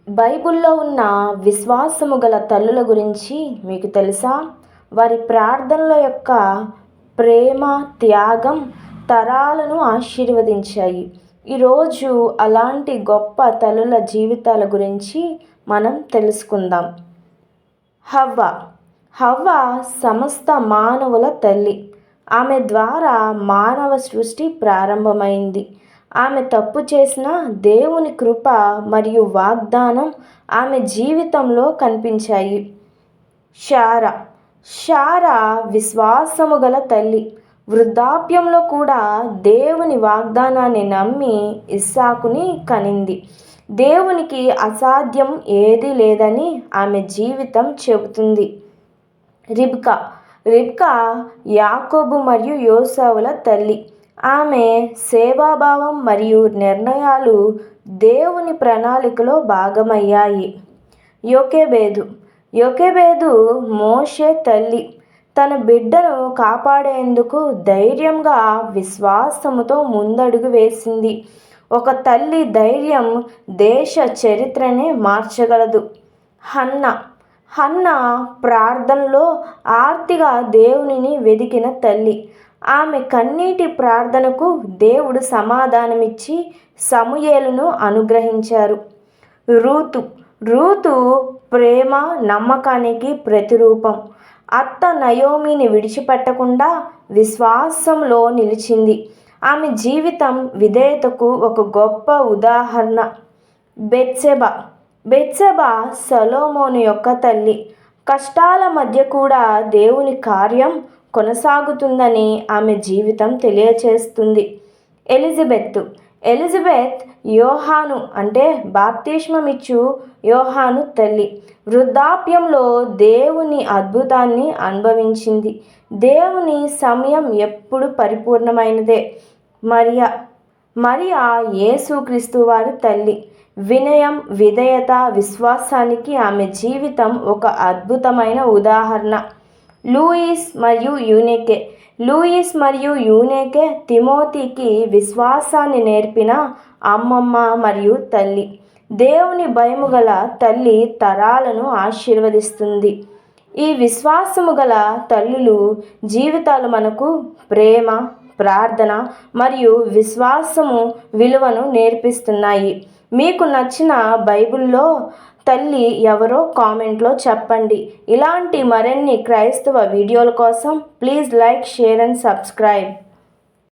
బైబిల్లో ఉన్న విశ్వాసము గల తల్లుల గురించి మీకు తెలుసా? వారి ప్రార్థనల యొక్క ప్రేమ, త్యాగం తరాలను ఆశీర్వదించాయి. ఈరోజు అలాంటి గొప్ప తల్లుల జీవితాల గురించి మనం తెలుసుకుందాం. హవ్వ. హవ్వ సమస్త మానవుల తల్లి. ఆమె ద్వారా మానవ సృష్టి ప్రారంభమైంది. ఆమె తప్పు చేసిన దేవుని కృప మరియు వాగ్దానం ఆమె జీవితంలో కనిపించాయి. శారా. శారా విశ్వాసము గల తల్లి. వృద్ధాప్యంలో కూడా దేవుని వాగ్దానాన్ని నమ్మి ఇస్సాకుని కనింది. దేవునికి అసాధ్యం ఏదీ లేదని ఆమె జీవితం చెబుతుంది. రిబ్కా. రిబ్కా యాకోబు మరియు యోసేపుల తల్లి. ఆమె సేవాభావం మరియు నిర్ణయాలు దేవుని ప్రణాళికలో భాగమయ్యాయి. యోకెబేదు. యోకెబేదు మోషే తల్లి. తన బిడ్డను కాపాడేందుకు ధైర్యంగా విశ్వాసముతో ముందడుగు వేసింది. ఒక తల్లి ధైర్యం దేశ చరిత్రనే మార్చగలదు. హన్నా. హన్నా ప్రార్థనలో ఆర్తిగా దేవునిని వెదికిన తల్లి. ఆమె కన్నీటి ప్రార్థనకు దేవుడు సమాధానమిచ్చి సమూయేలును అనుగ్రహించారు. రూతు. రూతు ప్రేమ, నమ్మకానికి ప్రతిరూపం. అత్త నయోమిని విడిచిపెట్టకుండా విశ్వాసంలో నిలిచింది. ఆమె జీవితం విధేయతకు ఒక గొప్ప ఉదాహరణ. బెత్షెబా. బెత్షెబా సొలొమోను యొక్క తల్లి. కష్టాల మధ్య కూడా దేవుని కార్యం కొనసాగుతుందని ఆమె జీవితం తెలియచేస్తుంది. ఎలిజబెత్. ఎలిజబెత్ యోహాను అంటే బాప్తిస్మమిచ్చు యోహాను తల్లి. వృద్ధాప్యంలో దేవుని అద్భుతాన్ని అనుభవించింది. దేవుని సమయం ఎప్పుడు పరిపూర్ణమైనదే. మరియా. మరియా యేసుక్రీస్తు వారి తల్లి. వినయం, విధేయత, విశ్వాసానికి ఆమె జీవితం ఒక అద్భుతమైన ఉదాహరణ. లూయిస్ మరియు యూనికే. లూయిస్ మరియు యూనికే తిమోతికి విశ్వాసాన్ని నేర్పిన అమ్మమ్మ మరియు తల్లి. దేవుని భయము గల తల్లి తరాలను ఆశీర్వదిస్తుంది. ఈ విశ్వాసము గల తల్లులు జీవితాలు మనకు ప్రేమ, ప్రార్థన మరియు విశ్వాసము విలువను నేర్పిస్తున్నాయి. మీకు నచ్చిన బైబిల్లో తల్లి ఎవరో కామెంట్లో చెప్పండి. ఇలాంటి మరిన్ని క్రైస్తవ వీడియోల కోసం please like, share and subscribe.